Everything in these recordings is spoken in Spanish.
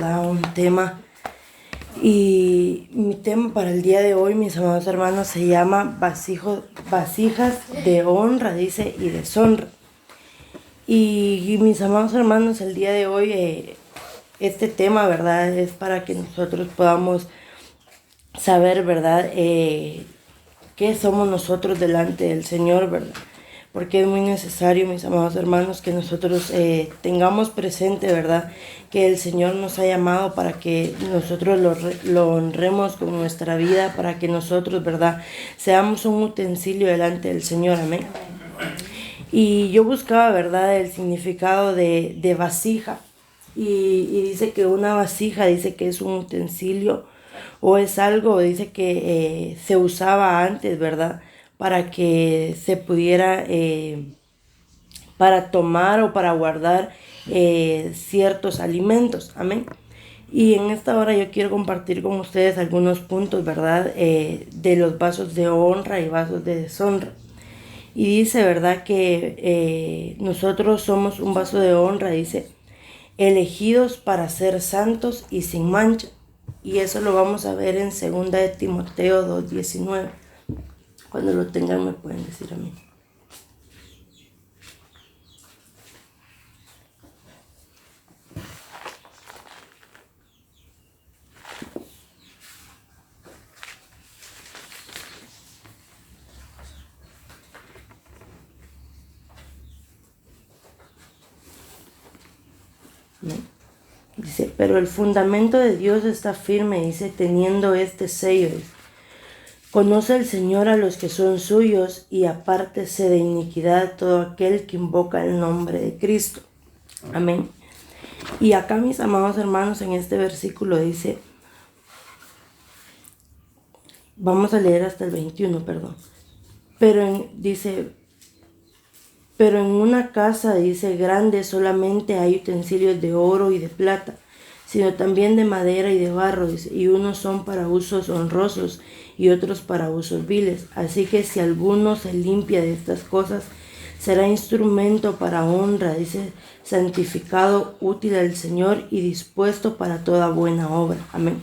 ¿verdad? Un tema. Y mi tema para el día de hoy, mis amados hermanos, se llama vasijas de honra, dice, y deshonra. Y mis amados hermanos, el día de hoy, este tema, ¿verdad? Es para que nosotros podamos saber, ¿verdad? Qué somos nosotros delante del Señor, ¿verdad? Porque es muy necesario, mis amados hermanos, que nosotros tengamos presente, ¿verdad? Que el Señor nos ha llamado para que nosotros lo honremos con nuestra vida, para que nosotros, ¿verdad? Seamos un utensilio delante del Señor, amén. Y yo buscaba, ¿verdad? El significado de vasija. Y dice que una vasija, dice que es un utensilio o es algo, dice que se usaba antes, ¿verdad? Para que se pudiera, para tomar o para guardar ciertos alimentos, amén. Y en esta hora yo quiero compartir con ustedes algunos puntos, ¿verdad? De los vasos de honra y vasos de deshonra. Y dice, ¿verdad? Que nosotros somos un vaso de honra, dice, elegidos para ser santos y sin mancha. Y eso lo vamos a ver en 2 de Timoteo 2:19. Cuando lo tengan me pueden decir a mí. ¿No? Dice, pero el fundamento de Dios está firme, dice, teniendo este sello. Conoce el Señor a los que son suyos y apártese de iniquidad todo aquel que invoca el nombre de Cristo. Amén. Y acá, mis amados hermanos, en este versículo dice, vamos a leer hasta el 21, perdón. Dice, pero en una casa, dice, grande solamente hay utensilios de oro y de plata, sino también de madera y de barro, dice, y unos son para usos honrosos y otros para usos viles. Así que si alguno se limpia de estas cosas, será instrumento para honra, dice, santificado, útil al Señor y dispuesto para toda buena obra. Amén.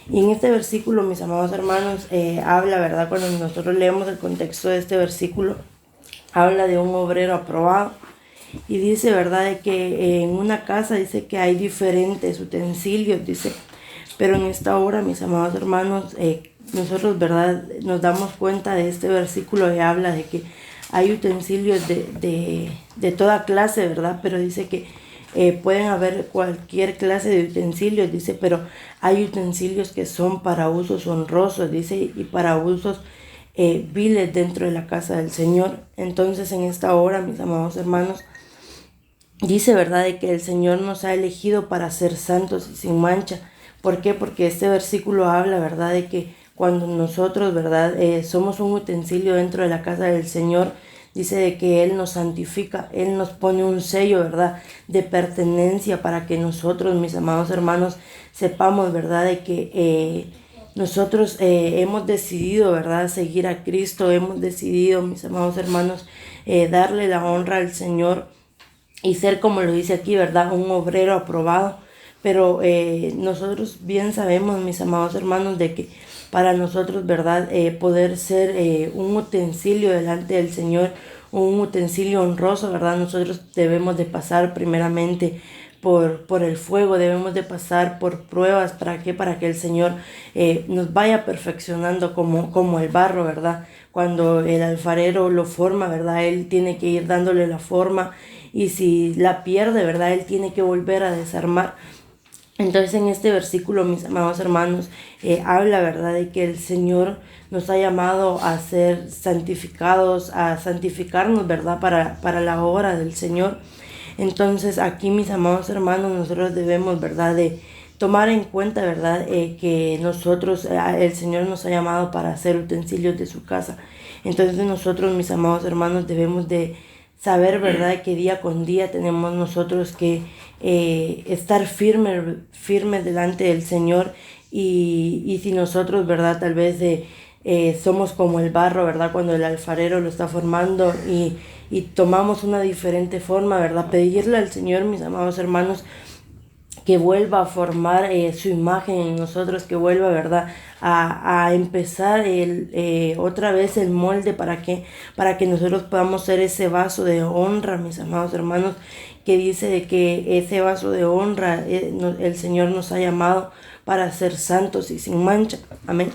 Y en este versículo, mis amados hermanos, habla, ¿verdad? Cuando nosotros leemos el contexto de este versículo, habla de un obrero aprobado. Y dice, ¿verdad? De que en una casa dice que hay diferentes utensilios, dice. Pero en esta hora, mis amados hermanos, nosotros, ¿verdad? Nos damos cuenta de este versículo y habla de que hay utensilios de toda clase, ¿verdad? Pero dice que pueden haber cualquier clase de utensilios, dice, pero hay utensilios que son para usos honrosos, dice, y para usos viles dentro de la casa del Señor. Entonces, en esta hora, mis amados hermanos, dice, ¿verdad?, de que el Señor nos ha elegido para ser santos y sin mancha. ¿Por qué? Porque este versículo habla, ¿verdad?, de que cuando nosotros, ¿verdad?, somos un utensilio dentro de la casa del Señor, dice de que Él nos santifica, Él nos pone un sello, ¿verdad?, de pertenencia para que nosotros, mis amados hermanos, sepamos, ¿verdad?, de que nosotros hemos decidido, ¿verdad?, seguir a Cristo, hemos decidido, mis amados hermanos, darle la honra al Señor y ser, como lo dice aquí, ¿verdad?, un obrero aprobado. Pero nosotros bien sabemos, mis amados hermanos, de que para nosotros, ¿verdad?, poder ser un utensilio delante del Señor, un utensilio honroso, ¿verdad?, nosotros debemos de pasar primeramente por el fuego, debemos de pasar por pruebas. ¿Para qué? Para que el Señor nos vaya perfeccionando como el barro, ¿verdad? Cuando el alfarero lo forma, ¿verdad?, Él tiene que ir dándole la forma, y si la pierde, ¿verdad?, Él tiene que volver a desarmar. Entonces, en este versículo, mis amados hermanos, habla, ¿verdad?, de que el Señor nos ha llamado a ser santificados, a santificarnos, ¿verdad?, para la obra del Señor. Entonces, aquí, mis amados hermanos, nosotros debemos, ¿verdad?, de tomar en cuenta, ¿verdad?, que nosotros, el Señor nos ha llamado para ser utensilios de su casa. Entonces, nosotros, mis amados hermanos, debemos de saber, ¿verdad?, que día con día tenemos nosotros que estar firmes delante del Señor. Y si nosotros, ¿verdad?, tal vez somos como el barro, ¿verdad?, cuando el alfarero lo está formando y tomamos una diferente forma, ¿verdad?, pedirle al Señor, mis amados hermanos, que vuelva a formar su imagen en nosotros, que vuelva, ¿verdad?, a empezar otra vez el molde para que nosotros podamos ser ese vaso de honra, mis amados hermanos, que dice de que ese vaso de honra el Señor nos ha llamado para ser santos y sin mancha. Amén.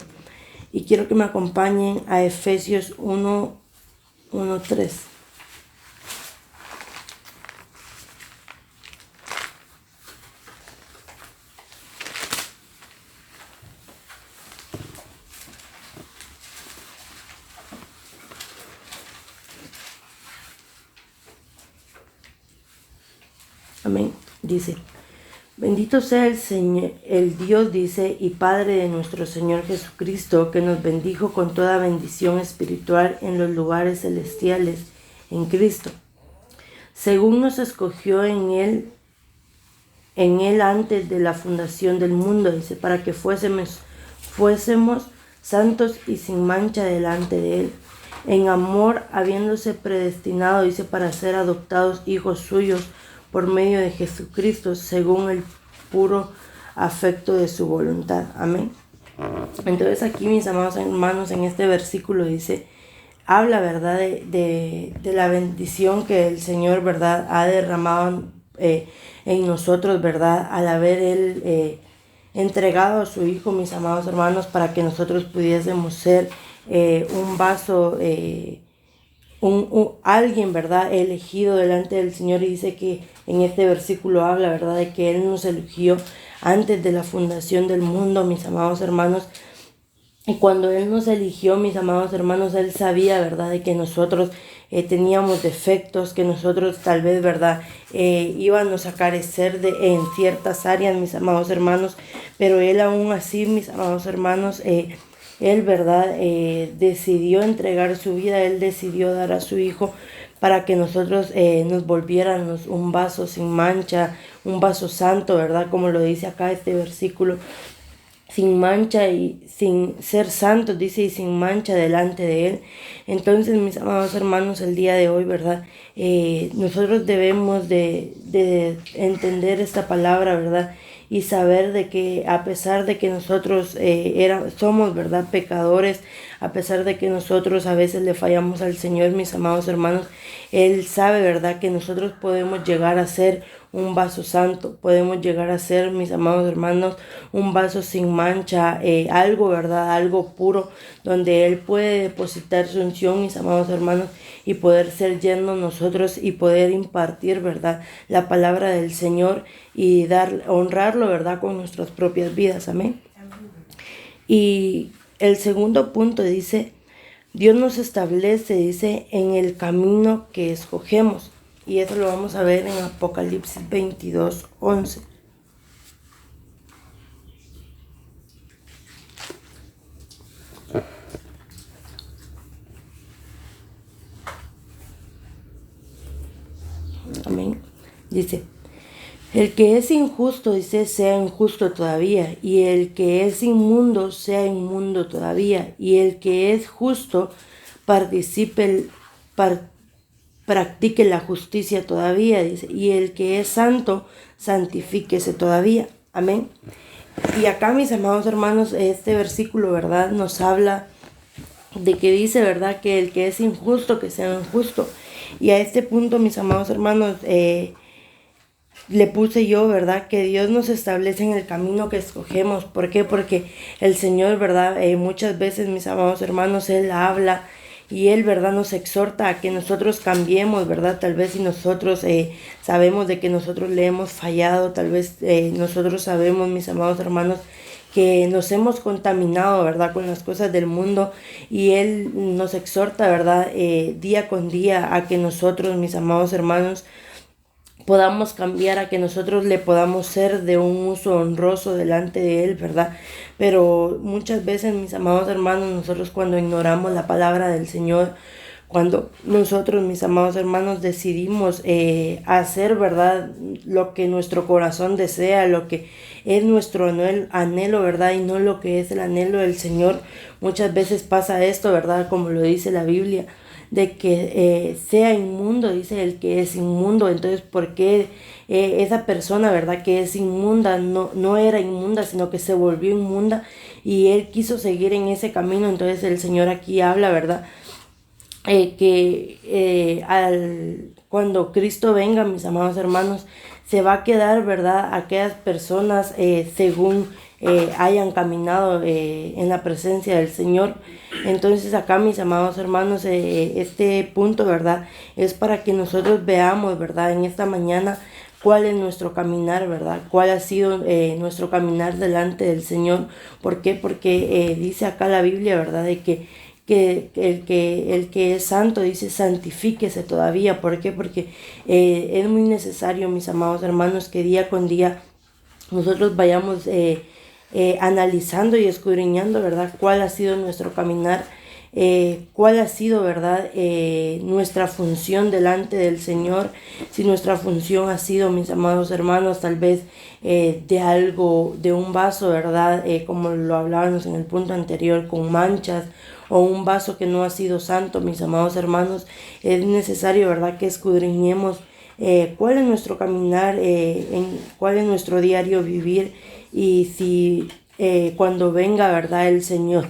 Y quiero que me acompañen a Efesios 1:3. Amén. Dice: bendito sea el Señor, el Dios, dice, y Padre de nuestro Señor Jesucristo, que nos bendijo con toda bendición espiritual en los lugares celestiales en Cristo, según nos escogió en él antes de la fundación del mundo, dice, para que fuésemos santos y sin mancha delante de él, en amor, habiéndose predestinado, dice, para ser adoptados hijos suyos por medio de Jesucristo, según el puro afecto de su voluntad. Amén. Entonces aquí, mis amados hermanos, en este versículo dice, habla, ¿verdad?, de la bendición que el Señor, ¿verdad?, ha derramado en nosotros, ¿verdad?, al haber Él entregado a su Hijo, mis amados hermanos, para que nosotros pudiésemos ser un vaso, alguien, ¿verdad?, elegido delante del Señor. Y dice que en este versículo habla, ¿verdad?, de que Él nos eligió antes de la fundación del mundo, mis amados hermanos. Y cuando Él nos eligió, mis amados hermanos, Él sabía, ¿verdad?, de que nosotros teníamos defectos, que nosotros tal vez, ¿verdad?, íbamos a carecer en ciertas áreas, mis amados hermanos. Pero Él aún así, mis amados hermanos, Él, ¿verdad?, decidió entregar su vida. Él decidió dar a su Hijo para que nosotros nos volviéramos un vaso sin mancha, un vaso santo, ¿verdad?, como lo dice acá este versículo, sin mancha y sin ser santos, dice, y sin mancha delante de Él. Entonces, mis amados hermanos, el día de hoy, ¿verdad?, nosotros debemos de entender esta palabra, ¿verdad?, y saber de que a pesar de que nosotros somos, ¿verdad?, pecadores, a pesar de que nosotros a veces le fallamos al Señor, mis amados hermanos, Él sabe, ¿verdad?, que nosotros podemos llegar a ser un vaso santo, podemos llegar a ser, mis amados hermanos, un vaso sin mancha, algo, ¿verdad?, algo puro, donde Él puede depositar su unción, mis amados hermanos, y poder ser llenos nosotros y poder impartir, ¿verdad?, la palabra del Señor y honrarlo, ¿verdad?, con nuestras propias vidas. Amén. Y el segundo punto dice, Dios nos establece, dice, en el camino que escogemos. Y eso lo vamos a ver en Apocalipsis 22:11. Amén. Dice, el que es injusto, dice, sea injusto todavía, y el que es inmundo, sea inmundo todavía, y el que es justo, practique la justicia todavía, dice, y el que es santo, santifíquese todavía. Amén. Y acá, mis amados hermanos, este versículo, ¿verdad?, nos habla de que dice, ¿verdad?, que el que es injusto, que sea injusto. Y a este punto, mis amados hermanos, le puse yo, ¿verdad?, que Dios nos establece en el camino que escogemos. ¿Por qué? Porque el Señor, ¿verdad?, muchas veces, mis amados hermanos, Él habla y Él, ¿verdad?, nos exhorta a que nosotros cambiemos, ¿verdad? Tal vez si nosotros sabemos de que nosotros le hemos fallado, tal vez nosotros sabemos, mis amados hermanos, que nos hemos contaminado, ¿verdad?, con las cosas del mundo, y Él nos exhorta, ¿verdad?, día con día a que nosotros, mis amados hermanos, podamos cambiar, a que nosotros le podamos ser de un uso honroso delante de Él, ¿verdad? Pero muchas veces, mis amados hermanos, nosotros cuando ignoramos la palabra del Señor, cuando nosotros, mis amados hermanos, decidimos hacer, ¿verdad?, lo que nuestro corazón desea, lo que es nuestro anhelo, ¿verdad?, y no lo que es el anhelo del Señor, muchas veces pasa esto, ¿verdad?, como lo dice la Biblia, de que sea inmundo, dice el que es inmundo. Entonces, ¿por qué esa persona, ¿verdad? Que es inmunda, no era inmunda, sino que se volvió inmunda y él quiso seguir en ese camino. Entonces el Señor aquí habla, ¿verdad? Cuando Cristo venga, mis amados hermanos, se va a quedar, ¿verdad? Aquellas personas según hayan caminado en la presencia del Señor. Entonces acá, mis amados hermanos, este punto, ¿verdad? Es para que nosotros veamos, ¿verdad? En esta mañana cuál es nuestro caminar, ¿verdad? Cuál ha sido nuestro caminar delante del Señor. ¿Por qué? Porque dice acá la Biblia, ¿verdad? De que el que es santo, dice, santifíquese todavía. ¿Por qué? Porque es muy necesario, mis amados hermanos, que día con día nosotros vayamos analizando y escudriñando, ¿verdad? Cuál ha sido nuestro caminar, cuál ha sido, ¿verdad? Nuestra función delante del Señor. Si nuestra función ha sido, mis amados hermanos, tal vez de algo, de un vaso, ¿verdad? Como lo hablábamos en el punto anterior, con manchas, o un vaso que no ha sido santo, mis amados hermanos, es necesario, ¿verdad?, que escudriñemos cuál es nuestro caminar, cuál es nuestro diario vivir, y si cuando venga, ¿verdad?, el Señor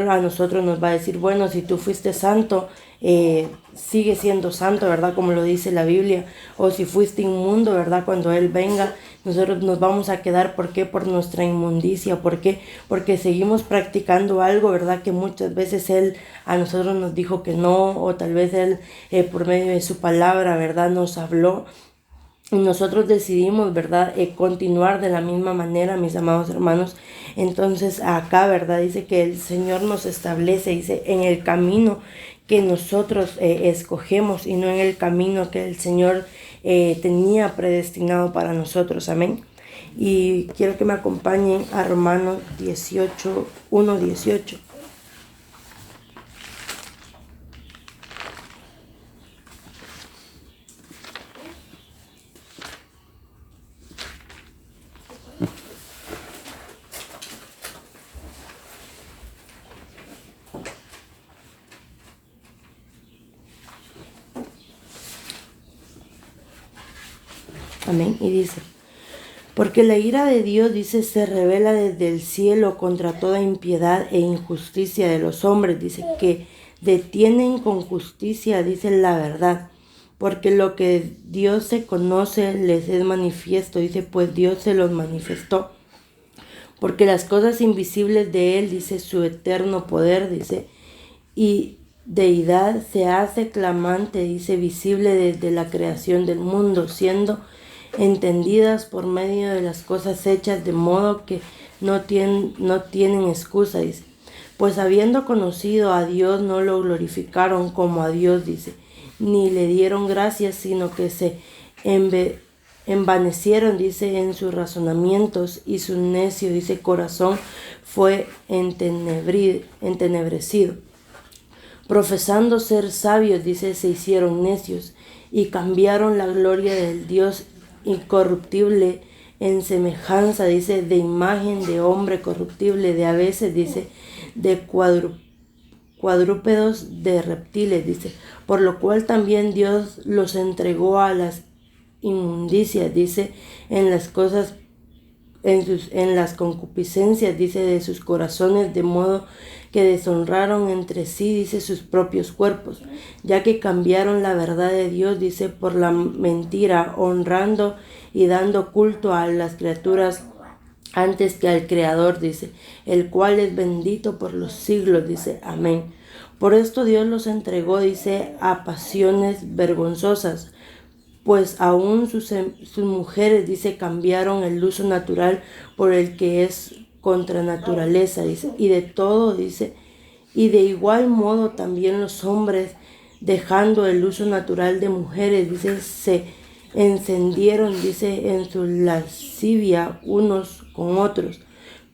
a nosotros nos va a decir, bueno, si tú fuiste santo, sigue siendo santo, ¿verdad?, como lo dice la Biblia. O si fuiste inmundo, ¿verdad?, cuando Él venga, nosotros nos vamos a quedar. ¿Por qué? Por nuestra inmundicia. ¿Por qué? Porque seguimos practicando algo, ¿verdad?, que muchas veces Él a nosotros nos dijo que no, o tal vez Él por medio de su palabra, ¿verdad?, nos habló. Y nosotros decidimos, ¿verdad?, continuar de la misma manera, mis amados hermanos. Entonces acá, ¿verdad?, dice que el Señor nos establece, dice, en el camino que nosotros escogemos, y no en el camino que el Señor tenía predestinado para nosotros. Amén. Y quiero que me acompañen a Romanos 18, 1:18. Amén. Y dice, porque la ira de Dios, dice, se revela desde el cielo contra toda impiedad e injusticia de los hombres, dice, que detienen con justicia, dice, la verdad, porque lo que Dios se conoce les es manifiesto, dice, pues Dios se los manifestó, porque las cosas invisibles de Él, dice, su eterno poder, dice, y deidad se hace clamante, dice, visible desde la creación del mundo, siendo entendidas por medio de las cosas hechas, de modo que no tienen excusa, dice. Pues habiendo conocido a Dios, no lo glorificaron como a Dios, dice, ni le dieron gracias, sino que se envanecieron, dice, en sus razonamientos, y su necio, dice, corazón fue entenebrecido. Profesando ser sabios, dice, se hicieron necios, y cambiaron la gloria del Dios incorruptible en semejanza, dice, de imagen de hombre corruptible, de aves, dice, de cuadrúpedos, de reptiles, dice, por lo cual también Dios los entregó a las inmundicias, dice, en las cosas, en las concupiscencias, dice, de sus corazones, de modo que deshonraron entre sí, dice, sus propios cuerpos, ya que cambiaron la verdad de Dios, dice, por la mentira, honrando y dando culto a las criaturas antes que al Creador, dice, el cual es bendito por los siglos, dice, amén. Por esto Dios los entregó, dice, a pasiones vergonzosas, pues aún sus mujeres, dice, cambiaron el uso natural por el que es contra naturaleza, dice, y de todo, dice, y de igual modo también los hombres, dejando el uso natural de mujeres, dice, se encendieron, dice, en su lascivia unos con otros,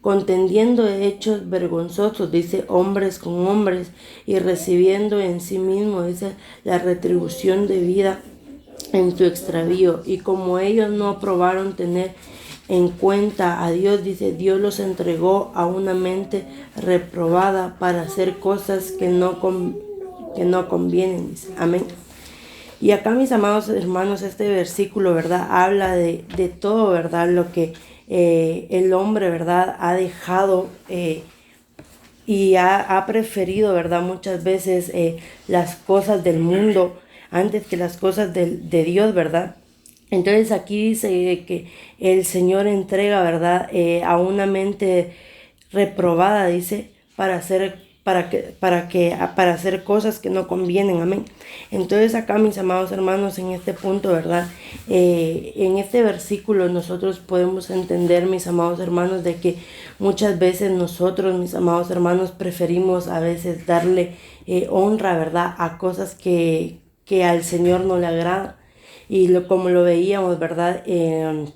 contendiendo hechos vergonzosos, dice, hombres con hombres, y recibiendo en sí mismo, dice, la retribución de vida en su extravío. Y como ellos no aprobaron tener en cuenta a Dios, dice, Dios los entregó a una mente reprobada para hacer cosas que no convienen, dice, amén. Y acá, mis amados hermanos, este versículo, ¿verdad? Habla de todo, ¿verdad? Lo que el hombre, ¿verdad? Ha dejado y ha preferido, ¿verdad? Muchas veces las cosas del mundo antes que las cosas de Dios, ¿verdad? Entonces aquí dice que el Señor entrega, ¿verdad? A una mente reprobada, dice, para hacer cosas que no convienen, amén. Entonces acá, mis amados hermanos, en este punto, ¿verdad? En este versículo nosotros podemos entender, mis amados hermanos, de que muchas veces nosotros, mis amados hermanos, preferimos a veces darle honra, ¿verdad? A cosas que al Señor no le agrada. Y como lo veíamos, ¿verdad? En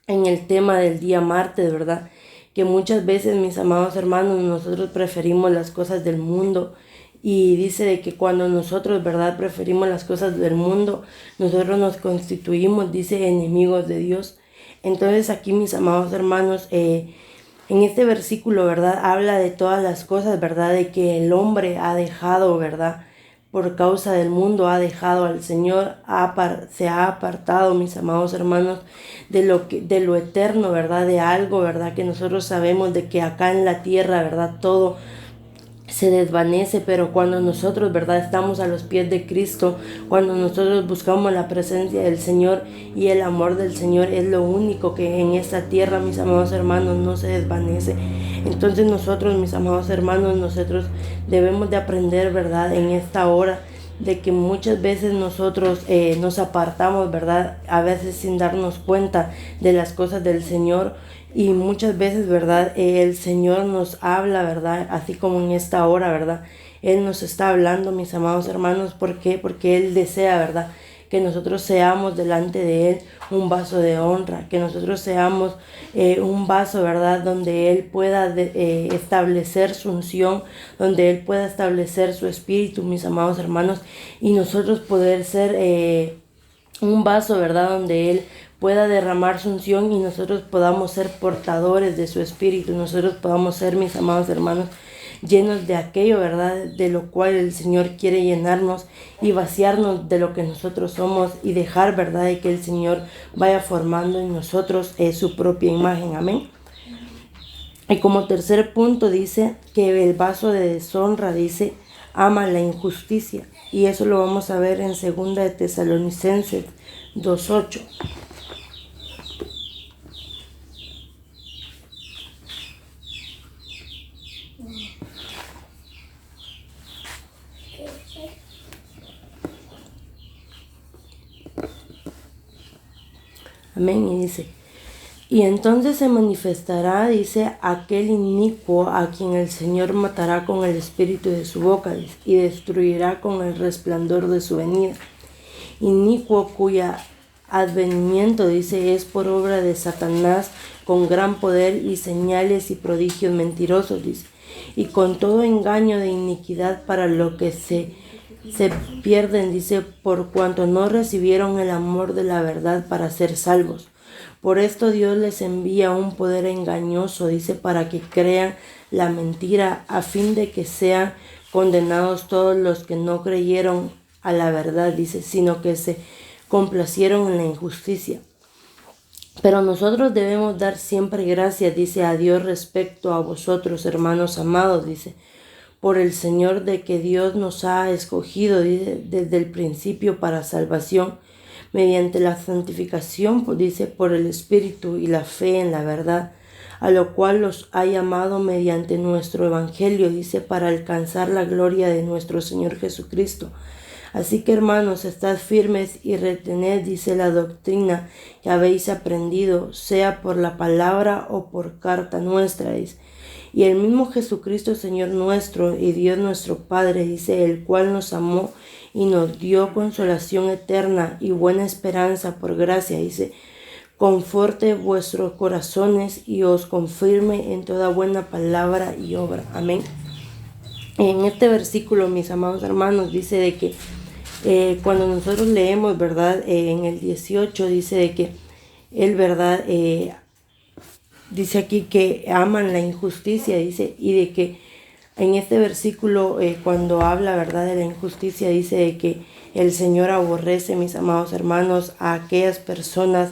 el tema del día martes, ¿verdad? Que muchas veces, mis amados hermanos, nosotros preferimos las cosas del mundo. Y dice de que cuando nosotros, ¿verdad?, preferimos las cosas del mundo, nosotros nos constituimos, dice, enemigos de Dios. Entonces aquí, mis amados hermanos, en este versículo, ¿verdad?, habla de todas las cosas, ¿verdad?, de que el hombre ha dejado, ¿verdad?, por causa del mundo ha dejado al Señor, se ha apartado, mis amados hermanos, de lo eterno, ¿verdad? De algo, ¿verdad? Que nosotros sabemos de que acá en la tierra, ¿verdad? Todo se desvanece, pero cuando nosotros, ¿verdad?, estamos a los pies de Cristo, cuando nosotros buscamos la presencia del Señor y el amor del Señor, es lo único que en esta tierra, mis amados hermanos, no se desvanece. Entonces nosotros, mis amados hermanos, nosotros debemos de aprender, ¿verdad?, en esta hora, de que muchas veces nosotros nos apartamos, ¿verdad?, a veces sin darnos cuenta de las cosas del Señor. Y muchas veces, ¿verdad?, el Señor nos habla, ¿verdad?, así como en esta hora, ¿verdad? Él nos está hablando, mis amados hermanos. ¿Por qué? Porque Él desea, ¿verdad?, que nosotros seamos delante de Él un vaso de honra, que nosotros seamos un vaso, ¿verdad?, donde Él pueda establecer su unción, donde Él pueda establecer su espíritu, mis amados hermanos, y nosotros poder ser un vaso, ¿verdad?, donde Él pueda derramar su unción y nosotros podamos ser portadores de su espíritu, nosotros podamos ser, mis amados hermanos, llenos de aquello, ¿verdad?, de lo cual el Señor quiere llenarnos y vaciarnos de lo que nosotros somos y dejar, ¿verdad?, de que el Señor vaya formando en nosotros su propia imagen, amén. Y como tercer punto dice que el vaso de deshonra, dice, ama la injusticia. Y eso lo vamos a ver en 2 de Tesalonicenses 2:8. Amén. Y dice, y entonces se manifestará, dice, aquel inicuo a quien el Señor matará con el espíritu de su boca, dice, y destruirá con el resplandor de su venida. Inicuo cuya advenimiento, dice, es por obra de Satanás, con gran poder y señales y prodigios mentirosos, dice, y con todo engaño de iniquidad para lo que se pierden, dice, por cuanto no recibieron el amor de la verdad para ser salvos. Por esto Dios les envía un poder engañoso, dice, para que crean la mentira, a fin de que sean condenados todos los que no creyeron a la verdad, dice, sino que se complacieron en la injusticia. Pero nosotros debemos dar siempre gracias, dice, a Dios respecto a vosotros, hermanos amados, dice, por el Señor, de que Dios nos ha escogido, dice, desde el principio para salvación, mediante la santificación, dice, por el Espíritu y la fe en la verdad, a lo cual los ha llamado mediante nuestro Evangelio, dice, para alcanzar la gloria de nuestro Señor Jesucristo. Así que, hermanos, estad firmes y retened, dice, la doctrina que habéis aprendido, sea por la palabra o por carta nuestra, dice. Y el mismo Jesucristo, Señor nuestro y Dios nuestro Padre, dice, el cual nos amó y nos dio consolación eterna y buena esperanza por gracia, dice, conforte vuestros corazones y os confirme en toda buena palabra y obra. Amén. En este versículo, mis amados hermanos, dice de que cuando nosotros leemos, ¿verdad? En el 18 dice de que Él, ¿verdad? Dice aquí que aman la injusticia, dice, y de que en este versículo, cuando habla, ¿verdad?, de la injusticia, dice de que el Señor aborrece, mis amados hermanos, a aquellas personas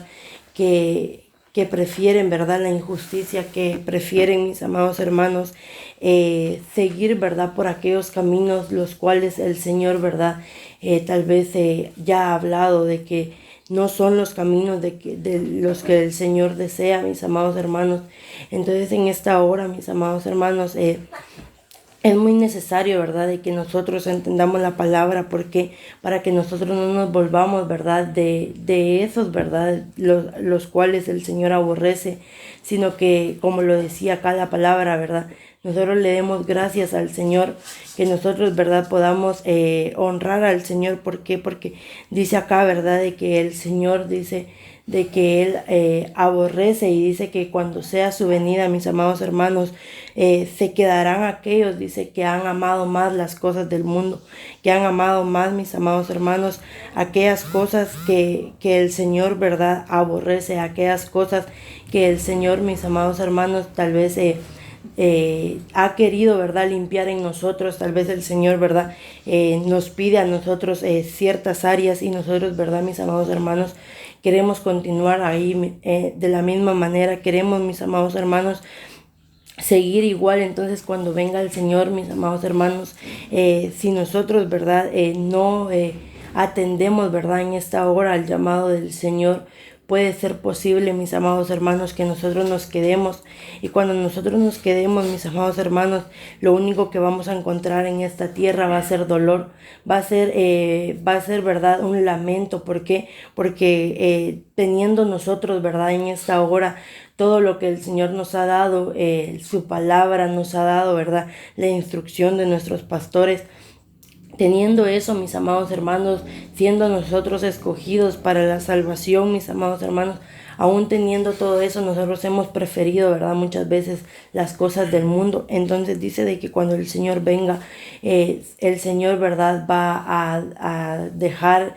que prefieren, ¿verdad?, la injusticia, que prefieren, mis amados hermanos, seguir, ¿verdad?, por aquellos caminos los cuales el Señor, ¿verdad?, tal vez ya ha hablado de que no son los caminos de los que el Señor desea, mis amados hermanos. Entonces en esta hora, mis amados hermanos, es muy necesario, ¿verdad?, de que nosotros entendamos la palabra, porque para que nosotros no nos volvamos, ¿verdad?, de esos, ¿verdad?, los cuales el Señor aborrece, sino que, como lo decía acá la palabra, ¿verdad?, nosotros le demos gracias al Señor, que nosotros, ¿verdad?, podamos honrar al Señor. ¿Por qué? Porque dice acá, ¿verdad?, de que el Señor dice de que Él aborrece, y dice que cuando sea su venida, mis amados hermanos, se quedarán aquellos, dice, que han amado más las cosas del mundo, que han amado más, mis amados hermanos, aquellas cosas que el Señor, ¿verdad?, aborrece, aquellas cosas que el Señor, mis amados hermanos, tal vez ha querido, ¿verdad?, limpiar en nosotros. Tal vez el Señor, ¿verdad?, nos pide a nosotros ciertas áreas, y nosotros, ¿verdad?, mis amados hermanos, queremos continuar ahí de la misma manera. Queremos, mis amados hermanos, seguir igual. Entonces cuando venga el Señor, mis amados hermanos, si nosotros, ¿verdad?, no atendemos, ¿verdad?, en esta hora al llamado del Señor, puede ser posible, mis amados hermanos, que nosotros nos quedemos. Y cuando nosotros nos quedemos, mis amados hermanos, lo único que vamos a encontrar en esta tierra va a ser dolor, va a ser, ¿verdad?, un lamento. ¿Por qué? Porque teniendo nosotros, ¿verdad?, en esta hora todo lo que el Señor nos ha dado, su palabra nos ha dado, ¿verdad?, la instrucción de nuestros pastores. Teniendo eso, mis amados hermanos, siendo nosotros escogidos para la salvación, mis amados hermanos, aún teniendo todo eso, nosotros hemos preferido, ¿verdad?, muchas veces las cosas del mundo. Entonces dice de que cuando el Señor venga, el Señor, ¿verdad?, va a dejar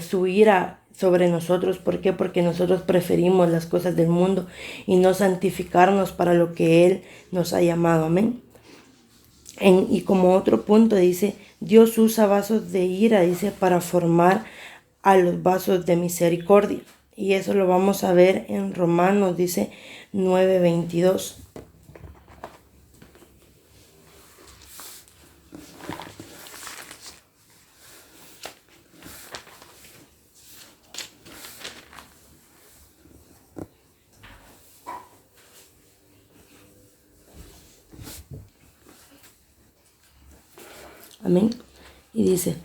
su ira sobre nosotros. ¿Por qué? Porque nosotros preferimos las cosas del mundo y no santificarnos para lo que Él nos ha llamado. Amén. Y como otro punto dice, Dios usa vasos de ira, dice, para formar a los vasos de misericordia. Y eso lo vamos a ver en Romanos, dice 9:22. Amén. Y dice,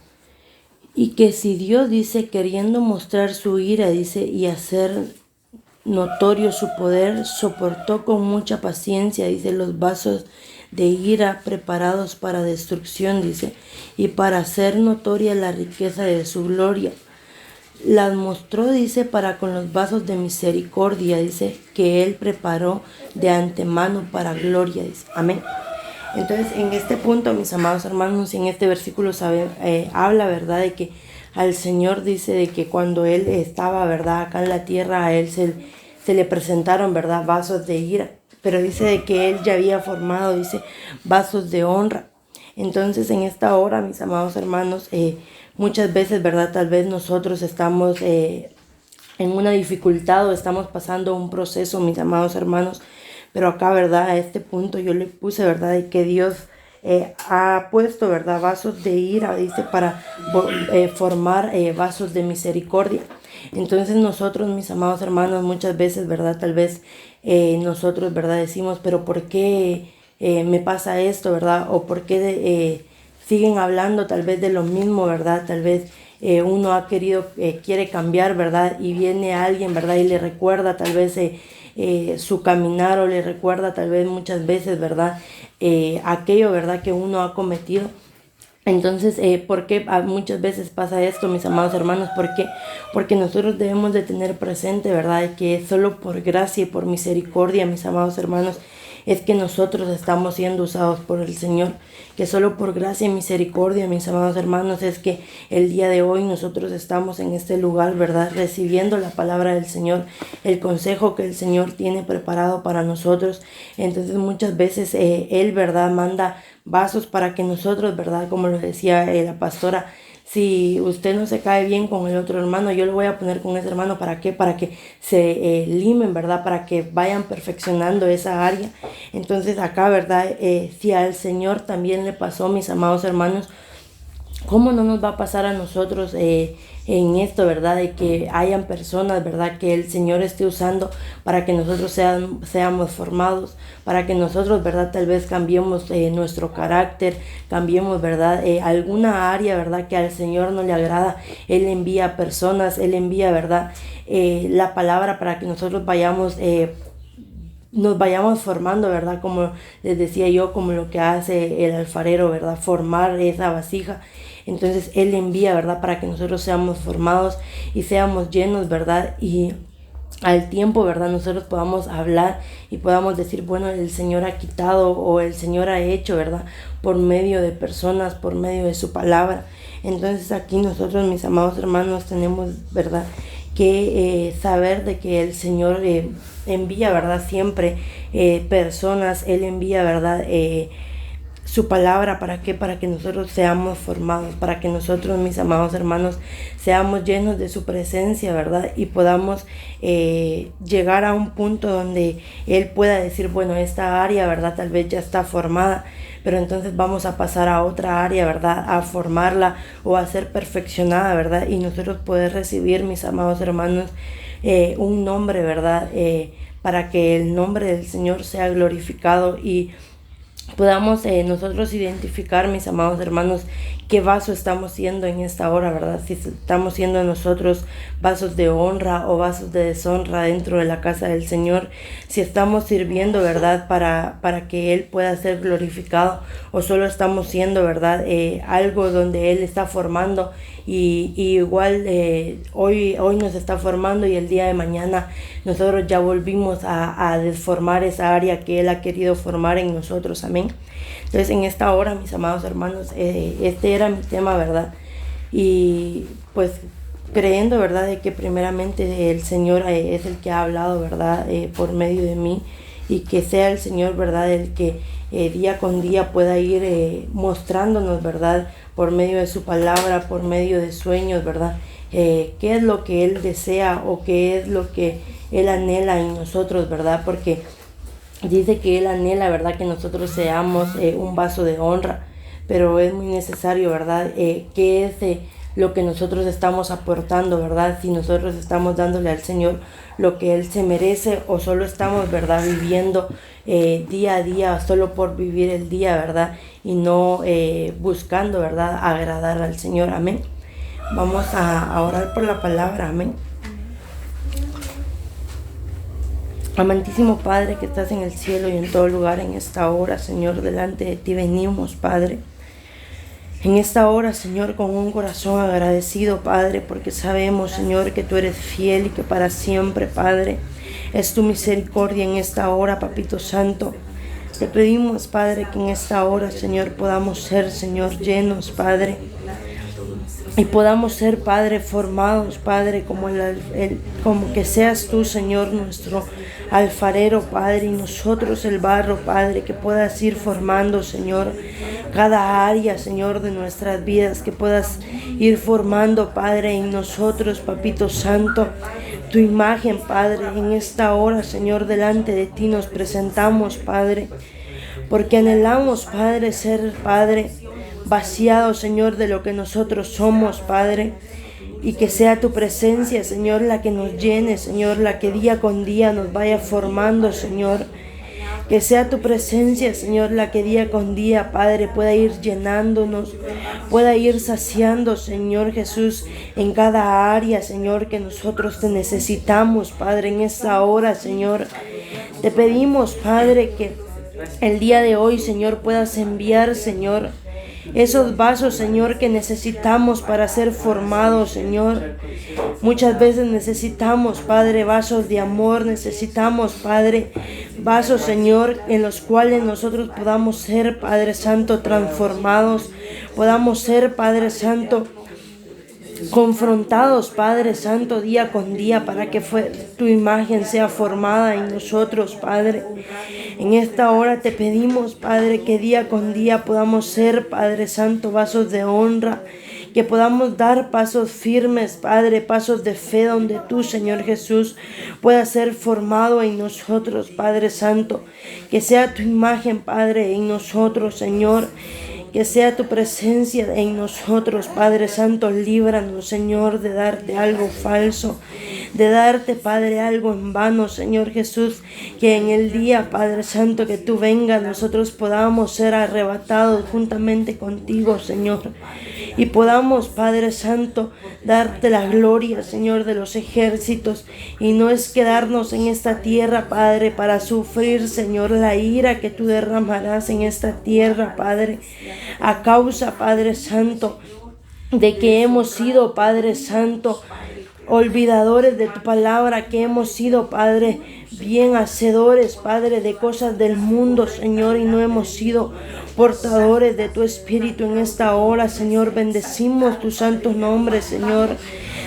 y que si Dios, dice, queriendo mostrar su ira, dice, y hacer notorio su poder, soportó con mucha paciencia, dice, los vasos de ira preparados para destrucción, dice, y para hacer notoria la riqueza de su gloria, las mostró, dice, para con los vasos de misericordia, dice, que Él preparó de antemano para gloria, dice. Amén. Entonces, en este punto, mis amados hermanos, en este versículo habla, ¿verdad?, de que al Señor, dice, de que cuando Él estaba, ¿verdad?, acá en la tierra, a Él se le presentaron, ¿verdad?, vasos de ira. Pero dice de que Él ya había formado, dice, vasos de honra. Entonces, en esta hora, mis amados hermanos, muchas veces, ¿verdad?, tal vez nosotros estamos en una dificultad o estamos pasando un proceso, mis amados hermanos. Pero acá, ¿verdad?, a este punto yo le puse, ¿verdad?, de que Dios ha puesto, ¿verdad?, vasos de ira, dice, para formar vasos de misericordia. Entonces nosotros, mis amados hermanos, muchas veces, ¿verdad?, tal vez nosotros, ¿verdad?, decimos, pero ¿por qué me pasa esto, ¿verdad? O ¿por qué siguen hablando tal vez de lo mismo, ¿verdad? Tal vez uno quiere cambiar, ¿verdad? Y viene alguien, ¿verdad?, y le recuerda tal vez su caminar, o le recuerda tal vez muchas veces, ¿verdad?, aquello, ¿verdad?, que uno ha cometido. Entonces, ¿por qué muchas veces pasa esto, mis amados hermanos? ¿Por qué? Porque nosotros debemos de tener presente, ¿verdad?, que solo por gracia y por misericordia, mis amados hermanos, es que nosotros estamos siendo usados por el Señor. Que solo por gracia y misericordia, mis amados hermanos, es que el día de hoy nosotros estamos en este lugar, ¿verdad?, recibiendo la palabra del Señor, el consejo que el Señor tiene preparado para nosotros. Entonces muchas veces Él, ¿verdad?, manda vasos para que nosotros, ¿verdad?, como lo decía la pastora, Si usted no se cae bien con el otro hermano, yo lo voy a poner con ese hermano. ¿Para qué? Para que se limen, ¿verdad? Para que vayan perfeccionando esa área. Entonces acá, ¿verdad? Si al Señor también le pasó, mis amados hermanos, ¿cómo no nos va a pasar a nosotros en esto, verdad? De que hayan personas, verdad, que el Señor esté usando para que nosotros seamos formados, para que nosotros, verdad, tal vez cambiemos nuestro carácter, cambiemos, verdad, alguna área, verdad, que al Señor no le agrada. Él envía personas, Él envía, verdad, la palabra para que nosotros nos vayamos formando, ¿verdad? Como les decía yo, como lo que hace el alfarero, ¿verdad? Formar esa vasija. Entonces Él envía, ¿verdad? Para que nosotros seamos formados y seamos llenos, ¿verdad? Y al tiempo, ¿verdad? Nosotros podamos hablar y podamos decir, bueno, el Señor ha quitado o el Señor ha hecho, ¿verdad? Por medio de personas, por medio de su palabra. Entonces aquí nosotros, mis amados hermanos, tenemos, ¿verdad? Que saber de que el Señor envía, ¿verdad? Siempre personas, Él envía, ¿verdad? Su palabra. ¿Para qué? Para que nosotros seamos formados, para que nosotros, mis amados hermanos, seamos llenos de su presencia, ¿verdad? Y podamos llegar a un punto donde Él pueda decir, bueno, esta área, ¿verdad? Tal vez ya está formada, pero entonces vamos a pasar a otra área, ¿verdad? A formarla o a ser perfeccionada, ¿verdad? Y nosotros poder recibir, mis amados hermanos, un nombre, ¿verdad? Para que el nombre del Señor sea glorificado y podamos nosotros identificar, mis amados hermanos, qué vaso estamos siendo en esta hora, ¿verdad? Si estamos siendo nosotros vasos de honra o vasos de deshonra dentro de la casa del Señor, si estamos sirviendo, ¿verdad? Para que Él pueda ser glorificado, o solo estamos siendo, ¿verdad? Algo donde Él está formando y igual hoy nos está formando y el día de mañana nosotros ya volvimos a desformar esa área que Él ha querido formar en nosotros. Amén. Entonces en esta hora, mis amados hermanos, este era mi tema, ¿verdad? Y pues creyendo, ¿verdad? De que primeramente el Señor es el que ha hablado, ¿verdad? Por medio de mí, y que sea el Señor, ¿verdad? El que día con día pueda ir mostrándonos, ¿verdad? Por medio de su palabra, por medio de sueños, ¿verdad? Qué es lo que Él desea o qué es lo que Él anhela en nosotros, ¿verdad? Porque dice que Él anhela, ¿verdad? Que nosotros seamos un vaso de honra, pero es muy necesario, ¿verdad? Que es lo que nosotros estamos aportando, ¿verdad? Si nosotros estamos dándole al Señor lo que Él se merece, o solo estamos, ¿verdad? Viviendo día a día solo por vivir el día, ¿verdad? Y no buscando, ¿verdad? Agradar al Señor. Amén. Vamos a orar por la palabra. Amén. Amantísimo Padre que estás en el cielo y en todo lugar, en esta hora, Señor, delante de ti venimos, Padre. En esta hora, Señor, con un corazón agradecido, Padre, porque sabemos, Señor, que tú eres fiel y que para siempre, Padre, es tu misericordia en esta hora, Papito Santo. Te pedimos, Padre, que en esta hora, Señor, podamos ser, Señor, llenos, Padre, y podamos ser, Padre, formados, Padre, como que seas tú, Señor, nuestro alfarero, Padre, y nosotros el barro, Padre, que puedas ir formando, Señor, cada área, Señor, de nuestras vidas, que puedas ir formando, Padre, en nosotros, Papito Santo, tu imagen, Padre. En esta hora, Señor, delante de ti nos presentamos, Padre, porque anhelamos, Padre, ser, Padre, vaciado, Señor, de lo que nosotros somos, Padre, y que sea tu presencia, Señor, la que nos llene, Señor, la que día con día nos vaya formando, Señor. Que sea tu presencia, Señor, la que día con día, Padre, pueda ir llenándonos, pueda ir saciando, Señor Jesús, en cada área, Señor, que nosotros te necesitamos, Padre, en esta hora, Señor. Te pedimos, Padre, que el día de hoy, Señor, puedas enviar, Señor, esos vasos, Señor, que necesitamos para ser formados, Señor. Muchas veces necesitamos, Padre, vasos de amor, necesitamos, Padre, vasos, Señor, en los cuales nosotros podamos ser, Padre Santo, transformados, podamos ser, Padre Santo, confrontados, Padre Santo, día con día, para que tu imagen sea formada en nosotros, Padre. En esta hora te pedimos, Padre, que día con día podamos ser, Padre Santo, vasos de honra, que podamos dar pasos firmes, Padre, pasos de fe donde tú, Señor Jesús, puedas ser formado en nosotros, Padre Santo, que sea tu imagen, Padre, en nosotros, Señor, que sea tu presencia en nosotros, Padre Santo. Líbranos, Señor, de darte algo falso, de darte, Padre, algo en vano, Señor Jesús, que en el día, Padre Santo, que tú vengas, nosotros podamos ser arrebatados juntamente contigo, Señor, y podamos, Padre Santo, darte la gloria, Señor, de los ejércitos, y no es quedarnos en esta tierra, Padre, para sufrir, Señor, la ira que tú derramarás en esta tierra, Padre, a causa, Padre Santo, de que hemos sido, Padre Santo, olvidadores de tu palabra, que hemos sido, Padre, bien hacedores, Padre, de cosas del mundo, Señor, y no hemos sido portadores de tu Espíritu en esta hora, Señor. Bendecimos tu santo nombre, Señor.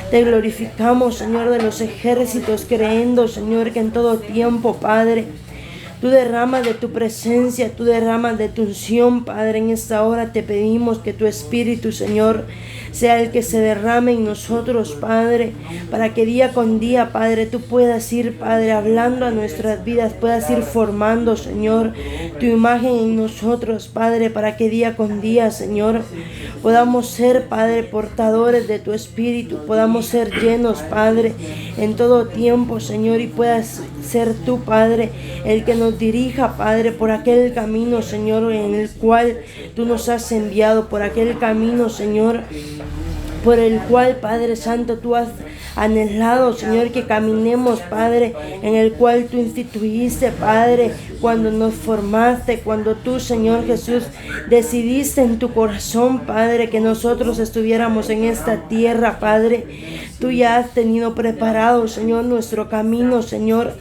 Te glorificamos, Señor, de los ejércitos, creyendo, Señor, que en todo tiempo, Padre, tú derramas de tu presencia, tú derramas de tu unción, Padre. En esta hora te pedimos que tu Espíritu, Señor, sea el que se derrame en nosotros, Padre, para que día con día, Padre, tú puedas ir, Padre, hablando a nuestras vidas, puedas ir formando, Señor, tu imagen en nosotros, Padre, para que día con día, Señor, podamos ser, Padre, portadores de tu Espíritu, podamos ser llenos, Padre, en todo tiempo, Señor, y puedas ser tú, Padre, el que nos dirija, Padre, por aquel camino, Señor, en el cual tú nos has enviado, por aquel camino, Señor, por el cual, Padre Santo, tú has anhelado, Señor, que caminemos, Padre, en el cual tú instituiste, Padre, cuando nos formaste, cuando tú, Señor Jesús, decidiste en tu corazón, Padre, que nosotros estuviéramos en esta tierra, Padre. Tú ya has tenido preparado, Señor, nuestro camino, Señor.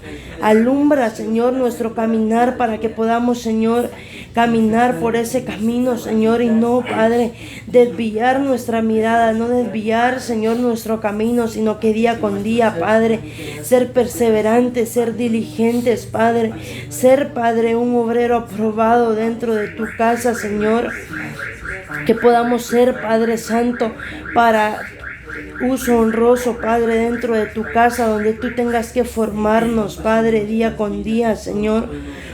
Alumbra, Señor, nuestro caminar para que podamos, Señor, caminar por ese camino, Señor, y no, Padre, desviar nuestra mirada, no desviar, Señor, nuestro camino, sino que día con día, Padre, ser perseverantes, ser diligentes, Padre, ser, Padre, un obrero aprobado dentro de tu casa, Señor, que podamos ser, Padre Santo, para uso honroso, Padre, dentro de tu casa, donde tú tengas que formarnos, Padre, día con día, Señor,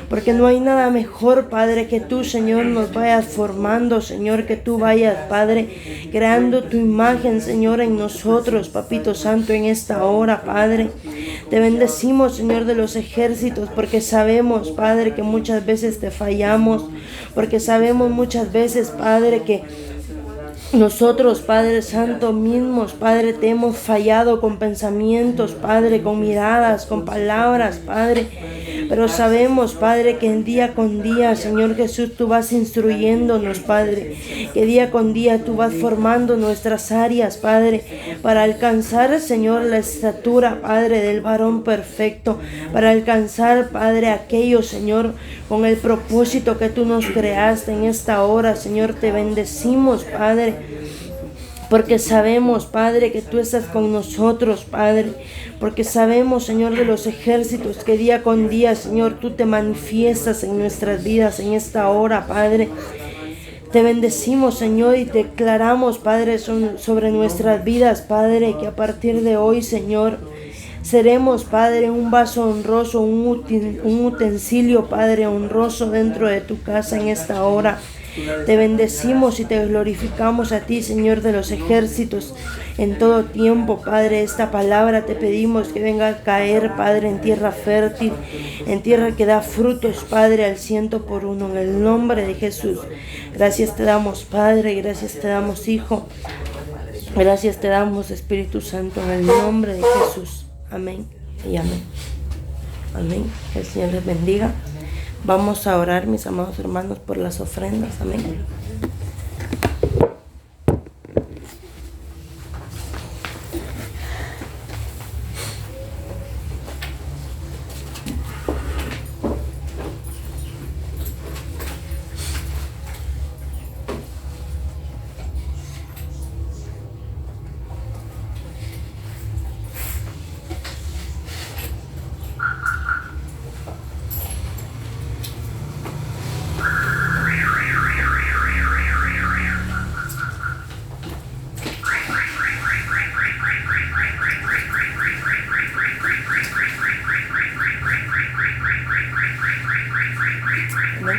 porque no hay nada mejor, Padre, que tú, Señor, nos vayas formando, Señor, que tú vayas, Padre, creando tu imagen, Señor, en nosotros, Papito Santo, en esta hora, Padre. Te bendecimos, Señor, de los ejércitos, porque sabemos, Padre, que muchas veces te fallamos, porque sabemos muchas veces, Padre, que nosotros, Padre Santo, mismos, Padre, te hemos fallado con pensamientos, Padre, con miradas, con palabras, Padre. Pero sabemos, Padre, que en día con día, Señor Jesús, tú vas instruyéndonos, Padre. Que día con día tú vas formando nuestras áreas, Padre, para alcanzar, Señor, la estatura, Padre, del varón perfecto. Para alcanzar, Padre, aquello, Señor, con el propósito que tú nos creaste en esta hora, Señor. Te bendecimos, Padre, porque sabemos, Padre, que tú estás con nosotros, Padre, porque sabemos, Señor, de los ejércitos, que día con día, Señor, tú te manifiestas en nuestras vidas en esta hora, Padre. Te bendecimos, Señor, y declaramos, Padre, sobre nuestras vidas, Padre, que a partir de hoy, Señor, seremos, Padre, un vaso honroso, un utensilio, Padre, honroso dentro de tu casa en esta hora. Te bendecimos y te glorificamos a ti, Señor de los ejércitos, en todo tiempo, Padre. Esta palabra te pedimos que venga a caer, Padre, en tierra fértil, en tierra que da frutos, Padre, al 100%, en el nombre de Jesús. Gracias te damos, Padre, gracias te damos, Hijo, gracias te damos, Espíritu Santo, en el nombre de Jesús. Amén y amén. Amén. Que el Señor les bendiga. Vamos a orar, mis amados hermanos, por las ofrendas. Amén. Amén.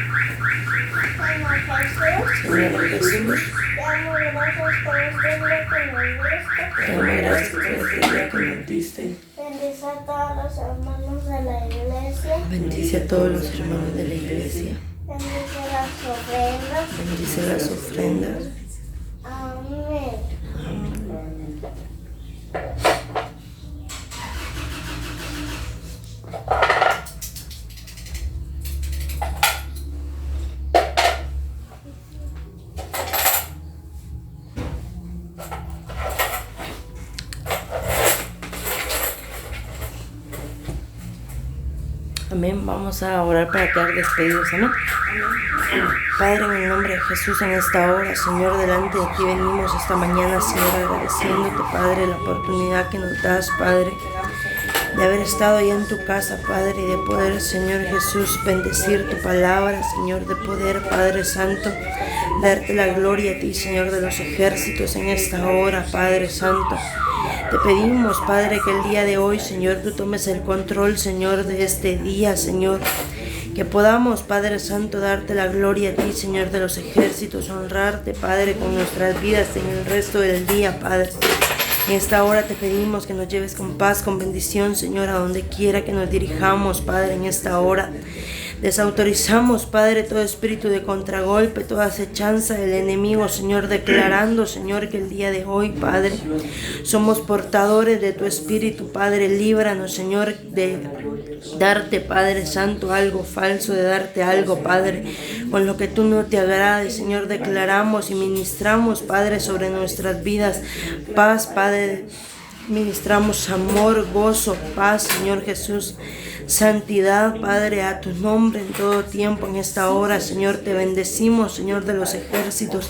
Señor Jesús, Señor Jesús, te damos gracias por este día que nos diste. Bendice a todos los hermanos de la iglesia. bendice a todos los hermanos de la iglesia. Bendice las ofrendas. Bendice las ofrendas. Amén. Amén. Vamos a orar para quedar despedidos. Amén. Padre, en el nombre de Jesús, en esta hora, Señor, delante de ti venimos esta mañana, Señor, agradeciéndote, Padre, la oportunidad que nos das, Padre, de haber estado ahí en tu casa, Padre, y de poder, Señor Jesús, bendecir tu palabra, Señor, de poder, Padre Santo, darte la gloria a ti, Señor de los ejércitos, en esta hora, Padre Santo. Te pedimos, Padre, que el día de hoy, Señor, tú tomes el control, Señor, de este día, Señor. Que podamos, Padre Santo, darte la gloria a ti, Señor de los ejércitos, honrarte, Padre, con nuestras vidas en el resto del día, Padre. En esta hora te pedimos que nos lleves con paz, con bendición, Señor, a donde quiera que nos dirijamos, Padre, en esta hora. Desautorizamos, Padre, todo espíritu de contragolpe, toda acechanza del enemigo, Señor, declarando, Señor, que el día de hoy, Padre, somos portadores de tu espíritu, Padre. Líbranos, Señor, de darte, Padre Santo, algo falso, de darte algo, Padre, con lo que tú no te agrades, Señor. Declaramos y ministramos, Padre, sobre nuestras vidas paz, Padre. Ministramos amor, gozo, paz, Señor Jesús. Santidad, Padre, a tu nombre en todo tiempo, en esta hora, Señor. Te bendecimos, Señor de los ejércitos,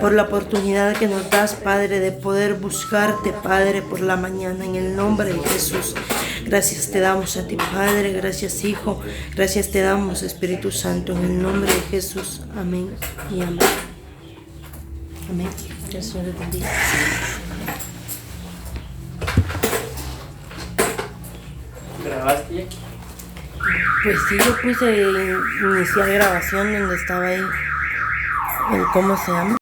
por la oportunidad que nos das, Padre, de poder buscarte, Padre, por la mañana, en el nombre de Jesús. Gracias te damos a ti, Padre, gracias, Hijo, gracias te damos, Espíritu Santo, en el nombre de Jesús. Amén y amén. Amén. Que el Señor te bendiga. ¿Grabaste ya? Pues sí, yo puse iniciar grabación donde estaba ahí el cómo se llama.